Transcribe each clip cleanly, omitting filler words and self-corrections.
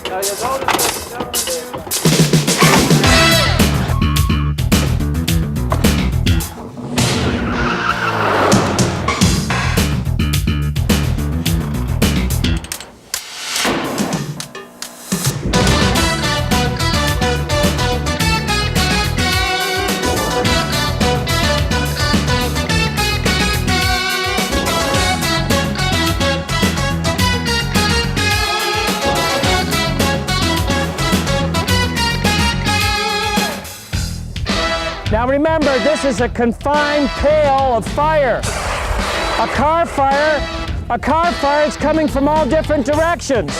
Now you notice that the gentleman Now remember, this is a confined pale of fire. A car fire is coming from all different directions.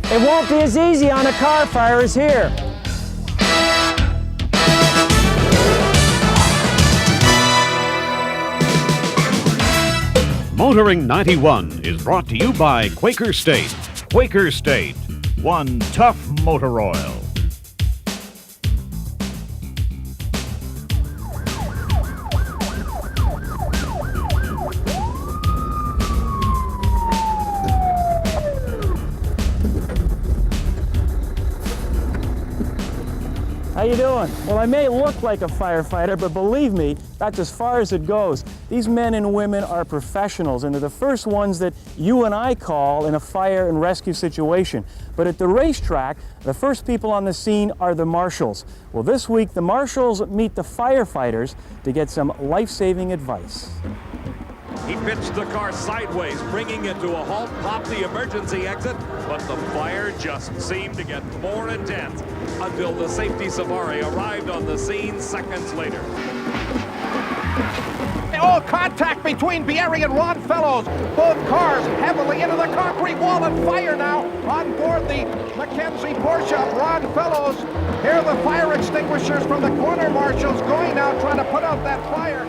It won't be as easy on a car fire as here. Motoring 91 is brought to you by Quaker State. Quaker State, one tough motor oil. How you doing? Well, I may look like a firefighter, but believe me, that's as far as it goes. These men and women are professionals, and they're the first ones that you and I call in a fire and rescue situation. But at the racetrack, the first people on the scene are the marshals. Well, this week, the marshals meet the firefighters to get some life-saving advice. He pitched the car sideways, bringing it to a halt, popped the emergency exit, but the fire just seemed to get more intense until the safety safari arrived on the scene seconds later. Oh, contact between Bierry and Ron Fellows. Both cars heavily into the concrete wall and fire now on board the Kenzie Porsche. Ron Fellows, here are the fire extinguishers from the corner marshals going out trying to put out that fire.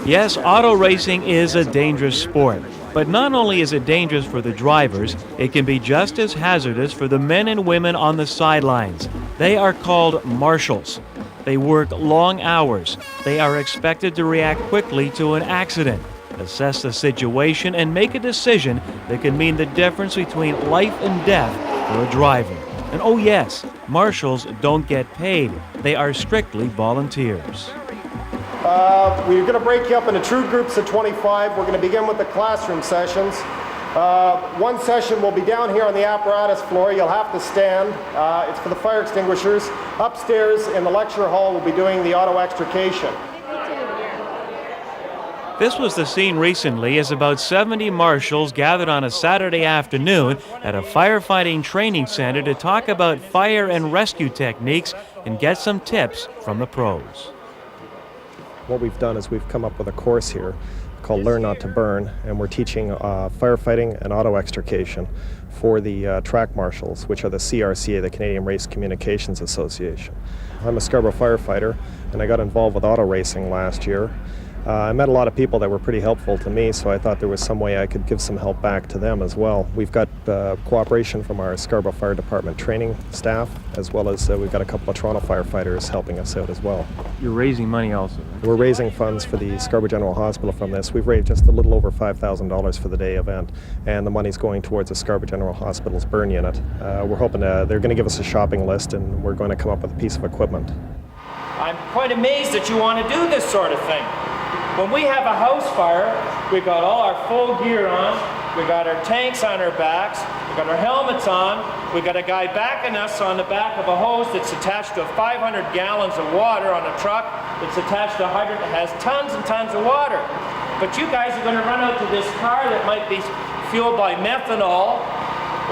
Yes, auto racing is a dangerous sport, but not only is it dangerous for the drivers, it can be just as hazardous for the men and women on the sidelines. They are called marshals. They work long hours. They are expected to react quickly to an accident, assess the situation, and make a decision that can mean the difference between life and death for a driver. And oh yes, marshals don't get paid. They are strictly volunteers. We're going to break you up into true groups of 25. We're going to begin with the classroom sessions. One session will be down here on the apparatus floor. You'll have to stand. It's for the fire extinguishers. Upstairs in the lecture hall, we'll be doing the auto extrication. This was the scene recently as about 70 marshals gathered on a Saturday afternoon at a firefighting training center to talk about fire and rescue techniques and get some tips from the pros. What we've done is we've come up with a course here called Learn Not to Burn, and we're teaching firefighting and auto extrication for the track marshals, which are the CRCA, the Canadian Race Communications Association. I'm a Scarborough firefighter, and I got involved with auto racing last year. I met a lot of people that were pretty helpful to me, so I thought there was some way I could give some help back to them as well. We've got cooperation from our Scarborough Fire Department training staff, as well as we've got a couple of Toronto firefighters helping us out as well. You're raising money also, right? We're raising funds for the Scarborough General Hospital from this. We've raised just a little over $5,000 for the day event, and the money's going towards the Scarborough General Hospital's burn unit. We're hoping they're going to give us a shopping list, and we're going to come up with a piece of equipment. I'm quite amazed that you want to do this sort of thing. When we have a house fire, we've got all our full gear on, we've got our tanks on our backs, we've got our helmets on, we've got a guy backing us on the back of a hose that's attached to 500 gallons of water on a truck that's attached to a hydrant that has tons and tons of water. But you guys are going to run out to this car that might be fueled by methanol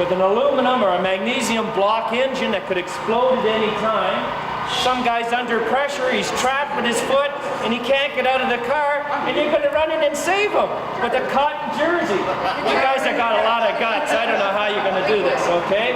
with an aluminum or a magnesium block engine that could explode at any time. Some guy's under pressure, he's trapped with his foot, and he can't get out of the car, and you're going to run in and save him with a cotton jersey. You guys have got a lot of guts. I don't know how you're going to do this, okay?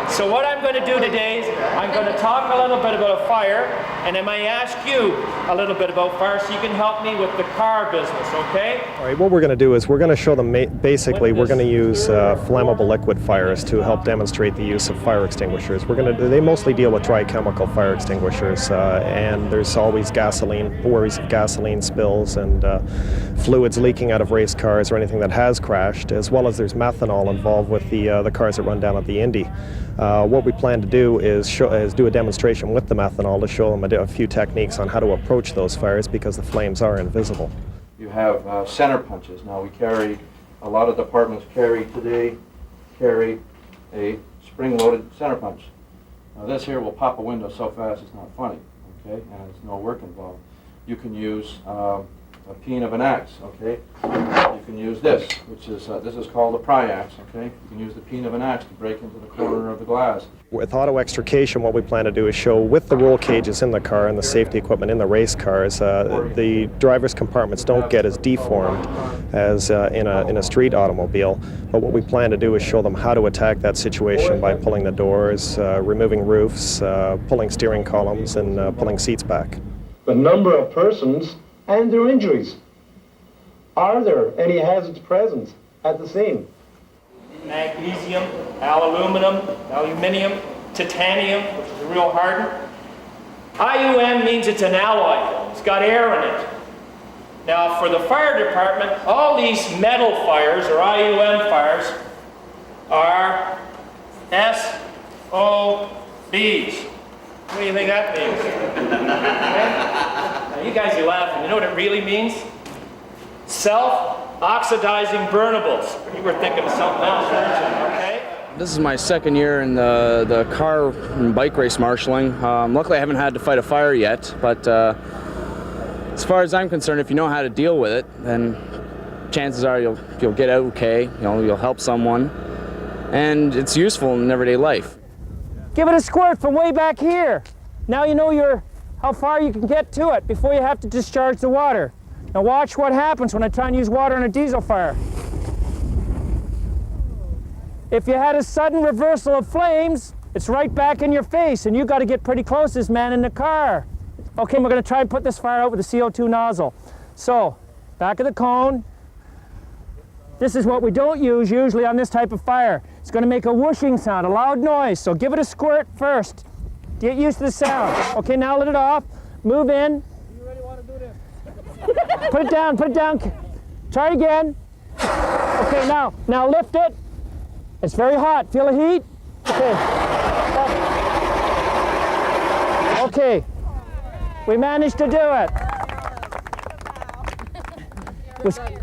So what I'm going to do today is I'm going to talk a little bit about a fire, And I may ask you a little bit about fire so you can help me with the car business, okay? All right, what we're going to do is we're going to show them basically we're going to use flammable liquid fires to help demonstrate the use of fire extinguishers. They mostly deal with dry chemical fire extinguishers, and there's always worries of gasoline spills and fluids leaking out of race cars or anything that has crashed, as well as there's methanol involved with the cars that run down at the Indy. What we plan to do is do a demonstration with the methanol to show them a few techniques on how to approach those fires because the flames are invisible. You have center punches. Now a lot of departments carry a spring-loaded center punch. Now this here will pop a window so fast it's not funny, okay, and there's no work involved. You can use a peen of an axe, okay. You can use this, which is this is called a pry axe, okay. You can use the peen of an axe to break into the corner of the glass. With auto extrication, what we plan to do is show with the roll cages in the car and the safety equipment in the race cars, the driver's compartments don't get as deformed as in a street automobile. But what we plan to do is show them how to attack that situation by pulling the doors, removing roofs, pulling steering columns, and pulling seats back. The number of persons and their injuries. Are there any hazards present at the scene? Magnesium, aluminium, titanium, which is a real hardener. IUM means it's an alloy. It's got air in it. Now for the fire department, all these metal fires or IUM fires are SOBs. What do you think that means? Now you guys are laughing. You know what it really means? Self-oxidizing burnables. You were thinking of something else, weren't you? Okay? This is my second year in the car and bike race marshalling. Luckily I haven't had to fight a fire yet, but as far as I'm concerned, if you know how to deal with it, then chances are you'll get out okay, you'll help someone, and it's useful in everyday life. Give it a squirt from way back here. Now you know how far you can get to it before you have to discharge the water. Now watch what happens when I try and use water in a diesel fire. If you had a sudden reversal of flames, it's right back in your face, and you got to get pretty close to this man in the car. Okay, we're going to try and put this fire out with a CO2 nozzle. So, back of the cone. This is what we don't use usually on this type of fire. It's going to make a whooshing sound, a loud noise. So give it a squirt first. Get used to the sound. Okay, now let it off. Move in. You really want to do this? Put it down, put it down. Try it again. Okay, now lift it. It's very hot. Feel the heat? Okay. Okay. We managed to do it.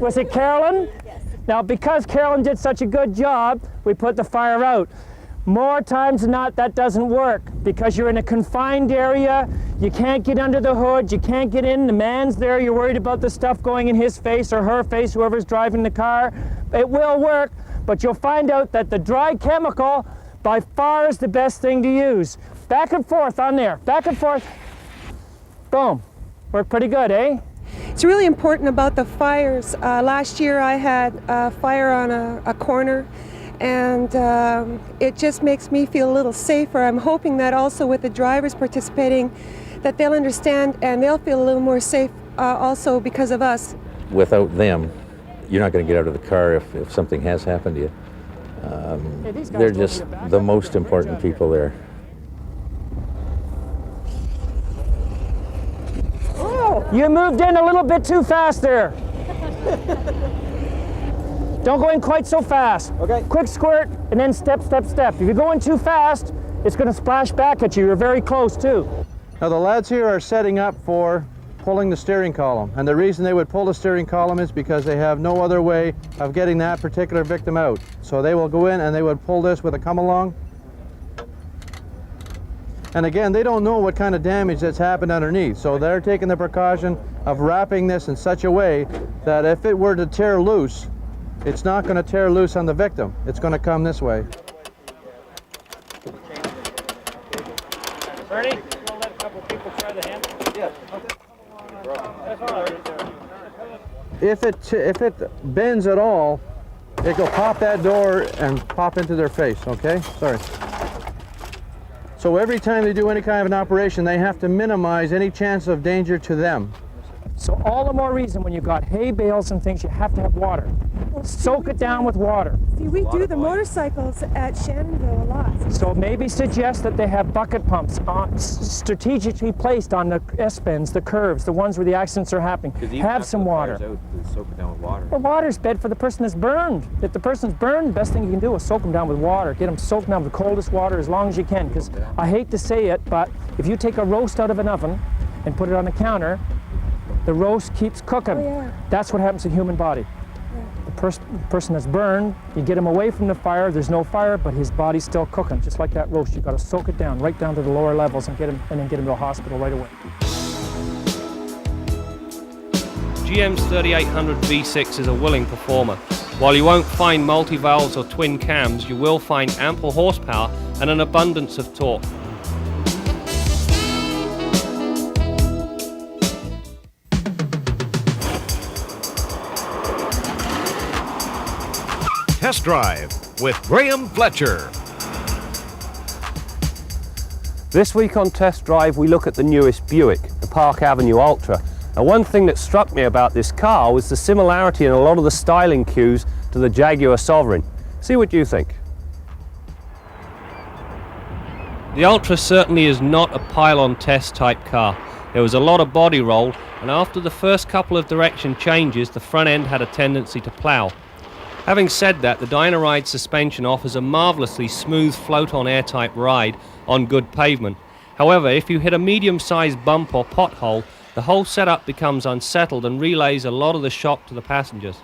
Was it Carolyn? Now, because Carolyn did such a good job, we put the fire out. More times than not, that doesn't work because you're in a confined area. You can't get under the hood. You can't get in. The man's there. You're worried about the stuff going in his face or her face, whoever's driving the car. It will work, but you'll find out that the dry chemical by far is the best thing to use. Back and forth on there. Back and forth. Boom. Worked pretty good, eh? It's really important about the fires. Last year I had a fire on a corner, and it just makes me feel a little safer. I'm hoping that also with the drivers participating, that they'll understand and they'll feel a little more safe also because of us. Without them, you're not going to get out of the car if something has happened to you. They're just the most important people there. You moved in a little bit too fast there. Don't go in quite so fast. Okay. Quick squirt and then step, step, step. If you're going too fast, it's going to splash back at you. You're very close too. Now the lads here are setting up for pulling the steering column. And the reason they would pull the steering column is because they have no other way of getting that particular victim out. So they will go in and they would pull this with a come along. And again, they don't know what kind of damage that's happened underneath, so they're taking the precaution of wrapping this in such a way that if it were to tear loose, it's not going to tear loose on the victim. It's going to come this way. Bernie, you want to let a couple people try the hand? Yes. If it bends at all, it will pop that door and pop into their face, okay? Sorry. So every time they do any kind of an operation, they have to minimize any chance of danger to them. So all the more reason when you've got hay bales and things, you have to have water. Soak it down with water. See, we do the motorcycles at Shannonville a lot. So maybe suggest that they have bucket pumps strategically placed on the S-bends, the curves, the ones where the accidents are happening. Have some water. Soak it down with water. Well, water's bad for the person that's burned. If the person's burned, the best thing you can do is soak them down with water. Get them soaked down with the coldest water as long as you can. Because I hate to say it, but if you take a roast out of an oven and put it on the counter, the roast keeps cooking. Oh, yeah. That's what happens to the human body. Yeah. The person that's burned, you get him away from the fire, there's no fire, but his body's still cooking, just like that roast. You've got to soak it down, right down to the lower levels and then get him to the hospital right away. GM's 3800 V6 is a willing performer. While you won't find multi-valves or twin cams, you will find ample horsepower and an abundance of torque. Test Drive with Graham Fletcher. This week on Test Drive we look at the newest Buick, the Park Avenue Ultra. And one thing that struck me about this car was the similarity in a lot of the styling cues to the Jaguar Sovereign. See what you think. The Ultra certainly is not a pile-on test type car. There was a lot of body roll, and after the first couple of direction changes, the front end had a tendency to plough. Having said that, the Dyna suspension offers a marvellously smooth float-on air-type ride on good pavement. However, if you hit a medium-sized bump or pothole, the whole setup becomes unsettled and relays a lot of the shock to the passengers.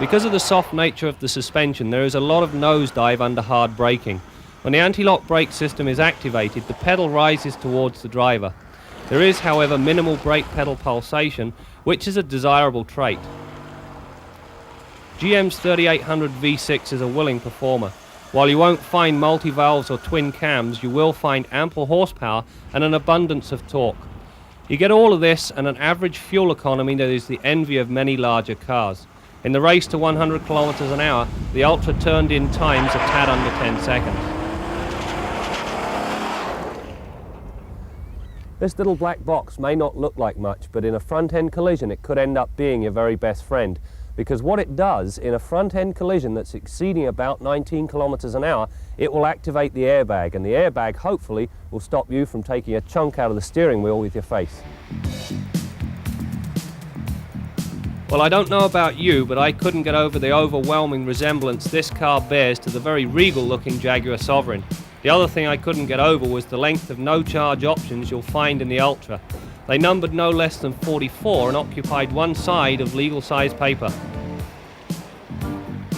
Because of the soft nature of the suspension, there is a lot of nosedive under hard braking. When the anti-lock brake system is activated, the pedal rises towards the driver. There is, however, minimal brake pedal pulsation, which is a desirable trait. GM's 3800 V6 is a willing performer. While you won't find multi-valves or twin cams, you will find ample horsepower and an abundance of torque. You get all of this and an average fuel economy that is the envy of many larger cars. In the race to 100 kilometers an hour, the Ultra turned in times a tad under 10 seconds. This little black box may not look like much, but in a front-end collision it could end up being your very best friend. Because what it does in a front-end collision that's exceeding about 19 kilometers an hour, it will activate the airbag, and the airbag hopefully will stop you from taking a chunk out of the steering wheel with your face. Well, I don't know about you, but I couldn't get over the overwhelming resemblance this car bears to the very regal-looking Jaguar Sovereign. The other thing I couldn't get over was the length of no-charge options you'll find in the Ultra. They numbered no less than 44 and occupied one side of legal-size paper.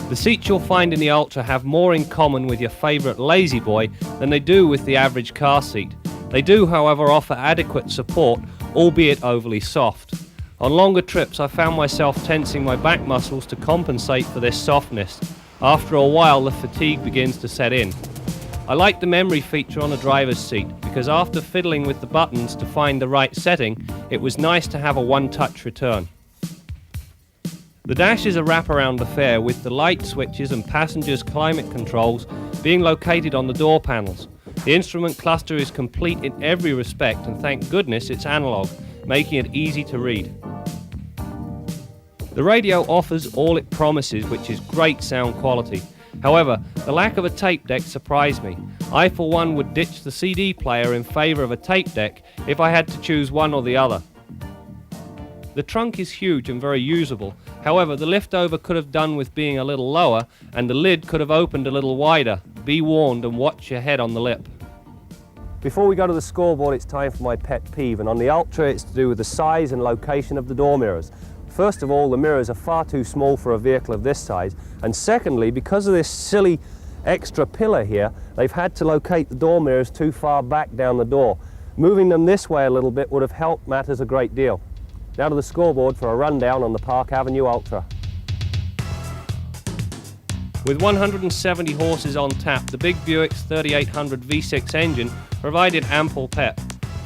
The seats you'll find in the Ultra have more in common with your favourite lazy boy than they do with the average car seat. They do, however, offer adequate support, albeit overly soft. On longer trips, I found myself tensing my back muscles to compensate for this softness. After a while, the fatigue begins to set in. I like the memory feature on the driver's seat because after fiddling with the buttons to find the right setting, it was nice to have a one-touch return. The dash is a wraparound affair with the light switches and passengers' climate controls being located on the door panels. The instrument cluster is complete in every respect, and thank goodness it's analog, making it easy to read. The radio offers all it promises, which is great sound quality. However, the lack of a tape deck surprised me. I, for one, would ditch the CD player in favour of a tape deck if I had to choose one or the other. The trunk is huge and very usable. However, the liftover could have done with being a little lower, and the lid could have opened a little wider. Be warned and watch your head on the lip. Before we go to the scoreboard, it's time for my pet peeve, and on the Ultra it's to do with the size and location of the door mirrors. First of all, the mirrors are far too small for a vehicle of this size, and secondly, because of this silly extra pillar here, they've had to locate the door mirrors too far back down the door. Moving them this way a little bit would have helped matters a great deal. Now to the scoreboard for a rundown on the Park Avenue Ultra. With 170 horses on tap, the big Buick's 3800 V6 engine provided ample pep.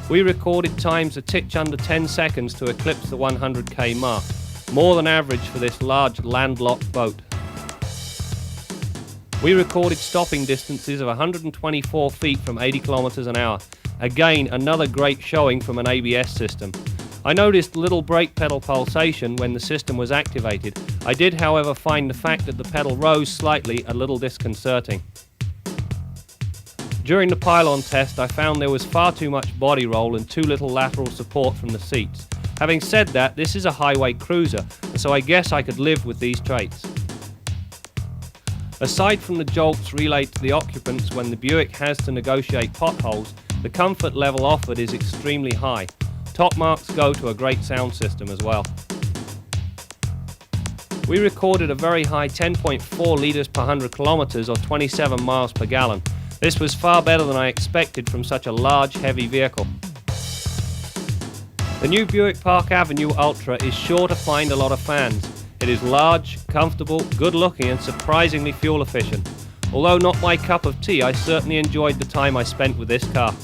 We recorded times a titch under 10 seconds to eclipse the 100k mark, more than average for this large landlocked boat. We recorded stopping distances of 124 feet from 80 kilometers an hour. Again, another great showing from an ABS system. I noticed little brake pedal pulsation when the system was activated. I did, however, find the fact that the pedal rose slightly a little disconcerting. During the pylon test, I found there was far too much body roll and too little lateral support from the seats. Having said that, this is a highway cruiser, so I guess I could live with these traits. Aside from the jolts relayed to the occupants when the Buick has to negotiate potholes, the comfort level offered is extremely high. Top marks go to a great sound system as well. We recorded a very high 10.4 litres per 100 kilometers or 27 miles per gallon. This was far better than I expected from such a large, heavy vehicle. The new Buick Park Avenue Ultra is sure to find a lot of fans. It is large, comfortable, good looking and surprisingly fuel efficient. Although not my cup of tea, I certainly enjoyed the time I spent with this car.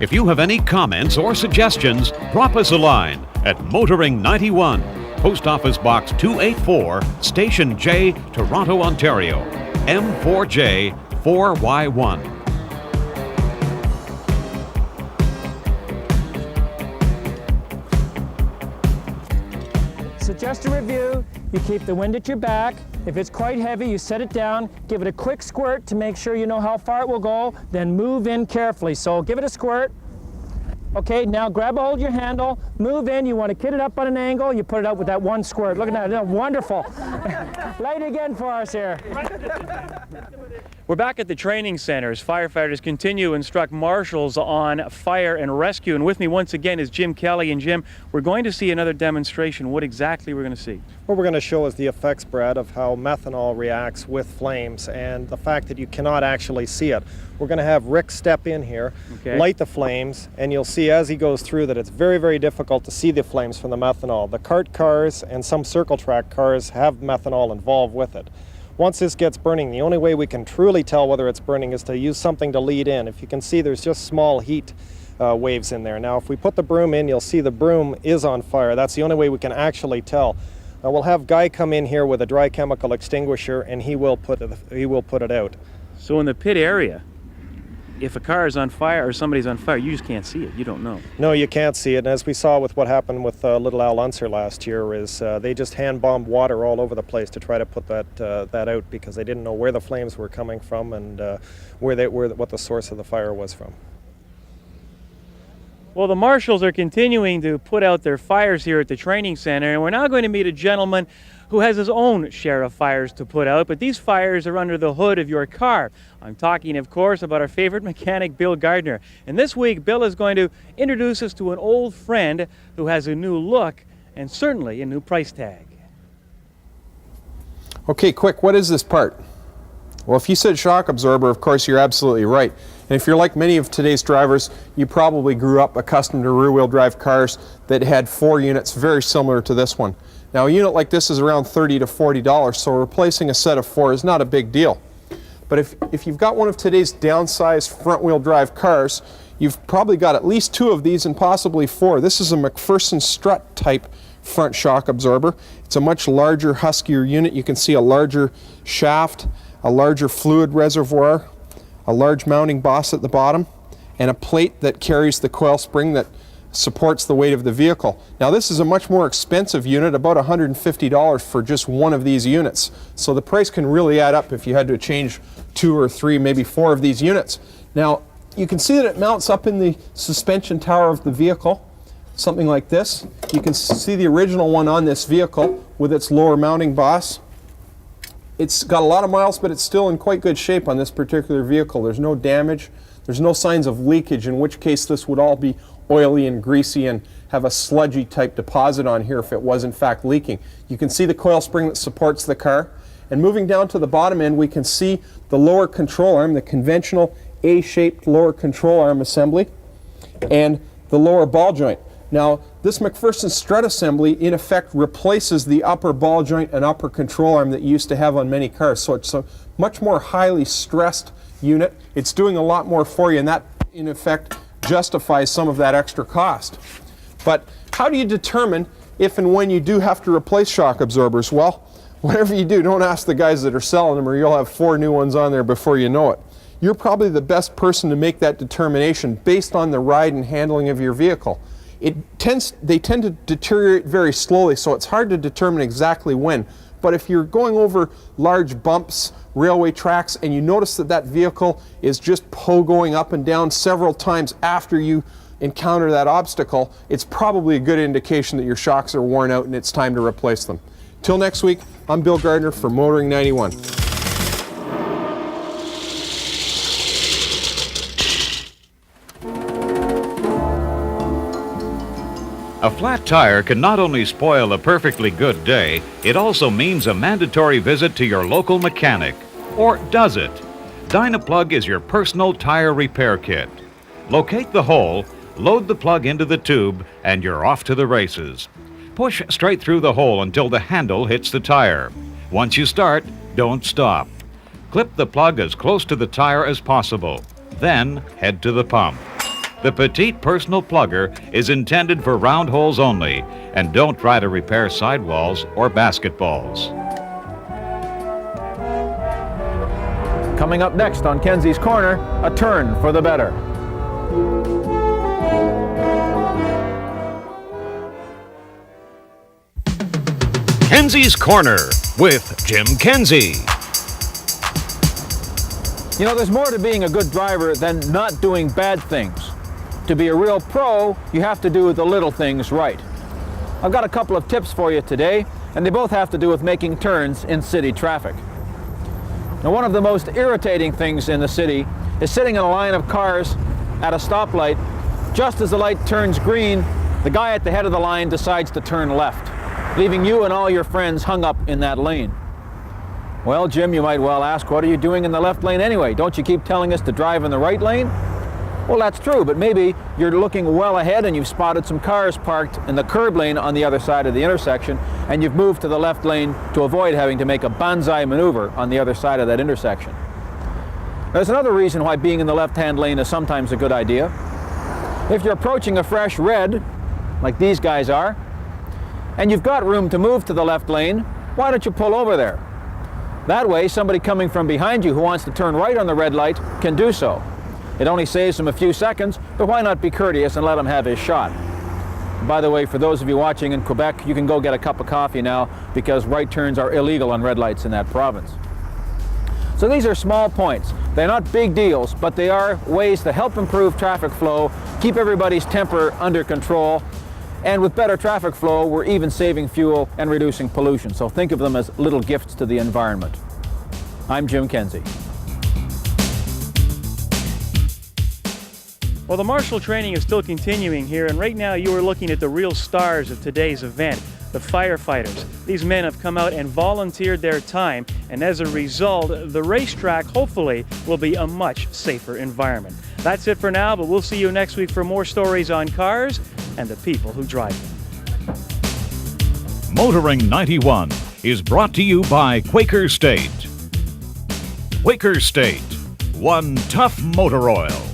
If you have any comments or suggestions, drop us a line at Motoring 91, Post Office Box 284, Station J, Toronto, Ontario, M4J 4Y1. So just to review, you keep the wind at your back. If it's quite heavy, you set it down, give it a quick squirt to make sure you know how far it will go, then move in carefully. So give it a squirt. Okay, now grab a hold of your handle, move in. You want to kit it up on an angle, you put it out with that one squirt. Look at that, wonderful. Light again for us here. We're back at the training center as firefighters continue to instruct marshals on fire and rescue. And with me once again is Jim Kelly. And Jim, we're going to see another demonstration. What exactly we're going to see? What we're going to show is the effects, Brad, of how methanol reacts with flames and the fact that you cannot actually see it. We're going to have Rick step in here, light the flames, and you'll see as he goes through that it's very, very difficult to see the flames from the methanol. The cart cars and some circle track cars have methanol involved with it. Once this gets burning, the only way we can truly tell whether it's burning is to use something to lead in. If you can see, there's just small heat waves in there. Now, if we put the broom in, you'll see the broom is on fire. That's the only way we can actually tell. Now, we'll have Guy come in here with a dry chemical extinguisher, and he will put it out. So in the pit area, if a car is on fire or somebody's on fire, you just can't see it. You don't know. No, you can't see it. And as we saw with what happened with Little Al Unser last year, is they just hand-bombed water all over the place to try to put that out because they didn't know where the flames were coming from and what the source of the fire was from. Well, the marshals are continuing to put out their fires here at the training center, and we're now going to meet a gentleman who has his own share of fires to put out, but these fires are under the hood of your car. I'm talking, of course, about our favorite mechanic, Bill Gardner. And this week, Bill is going to introduce us to an old friend who has a new look and certainly a new price tag. Okay, quick, what is this part? Well, if you said shock absorber, of course, you're absolutely right. And if you're like many of today's drivers, you probably grew up accustomed to rear-wheel drive cars that had 4 units very similar to this one. Now, a unit like this is around $30 to $40, so replacing a set of 4 is not a big deal. But if you've got one of today's downsized front-wheel drive cars, you've probably got at least 2 of these and possibly 4. This is a McPherson strut type front shock absorber. It's a much larger, huskier unit. You can see a larger shaft, a larger fluid reservoir, a large mounting boss at the bottom, and a plate that carries the coil spring that supports the weight of the vehicle. Now, this is a much more expensive unit, about $150 for just one of these units. So the price can really add up if you had to change 2 or 3, maybe 4 of these units. Now, you can see that it mounts up in the suspension tower of the vehicle, something like this. You can see the original one on this vehicle with its lower mounting boss. It's got a lot of miles, but it's still in quite good shape on this particular vehicle. There's no damage. There's no signs of leakage, in which case this would all be oily and greasy and have a sludgy type deposit on here if it was in fact leaking. You can see the coil spring that supports the car. And moving down to the bottom end, we can see the lower control arm, the conventional A-shaped lower control arm assembly, and the lower ball joint. Now, this McPherson strut assembly in effect replaces the upper ball joint and upper control arm that you used to have on many cars. So it's a much more highly stressed unit. It's doing a lot more for you, and that in effect justifies some of that extra cost. But how do you determine if and when you do have to replace shock absorbers? Well, whatever you do, don't ask the guys that are selling them, or you'll have 4 new ones on there before you know it. You're probably the best person to make that determination based on the ride and handling of your vehicle. They tend to deteriorate very slowly, so it's hard to determine exactly when. But if you're going over large bumps, railway tracks, and you notice that that vehicle is just pogoing up and down several times after you encounter that obstacle, it's probably a good indication that your shocks are worn out and it's time to replace them. Till next week, I'm Bill Gardner for Motoring 91. A flat tire can not only spoil a perfectly good day, it also means a mandatory visit to your local mechanic. Or does it? Dyna Plug is your personal tire repair kit. Locate the hole, load the plug into the tube, and you're off to the races. Push straight through the hole until the handle hits the tire. Once you start, don't stop. Clip the plug as close to the tire as possible. Then head to the pump. The petite personal plugger is intended for round holes only, and don't try to repair sidewalls or basketballs. Coming up next on Kenzie's Corner, a turn for the better. Kenzie's Corner with Jim Kenzie. You know, there's more to being a good driver than not doing bad things. To be a real pro, you have to do the little things right. I've got a couple of tips for you today, and they both have to do with making turns in city traffic. Now, one of the most irritating things in the city is sitting in a line of cars at a stoplight. Just as the light turns green, the guy at the head of the line decides to turn left, leaving you and all your friends hung up in that lane. Well, Jim, you might well ask, what are you doing in the left lane anyway? Don't you keep telling us to drive in the right lane? Well, that's true, but maybe you're looking well ahead and you've spotted some cars parked in the curb lane on the other side of the intersection, and you've moved to the left lane to avoid having to make a banzai maneuver on the other side of that intersection. There's another reason why being in the left-hand lane is sometimes a good idea. If you're approaching a fresh red, like these guys are, and you've got room to move to the left lane, why don't you pull over there? That way, somebody coming from behind you who wants to turn right on the red light can do so. It only saves him a few seconds, but why not be courteous and let him have his shot? By the way, for those of you watching in Quebec, you can go get a cup of coffee now because right turns are illegal on red lights in that province. So these are small points. They're not big deals, but they are ways to help improve traffic flow, keep everybody's temper under control, and with better traffic flow, we're even saving fuel and reducing pollution. So think of them as little gifts to the environment. I'm Jim Kenzie. Well, the marshal training is still continuing here, and right now you are looking at the real stars of today's event, the firefighters. These men have come out and volunteered their time, and as a result, the racetrack hopefully will be a much safer environment. That's it for now, but we'll see you next week for more stories on cars and the people who drive them. Motoring 91 is brought to you by Quaker State. Quaker State, one tough motor oil.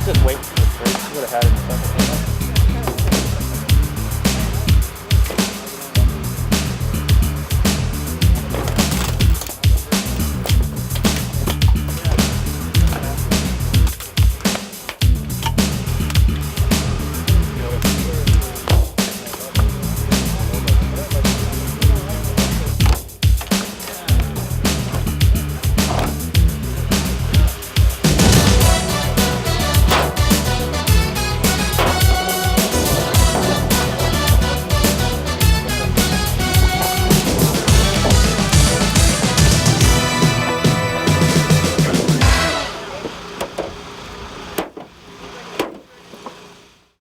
Just wait.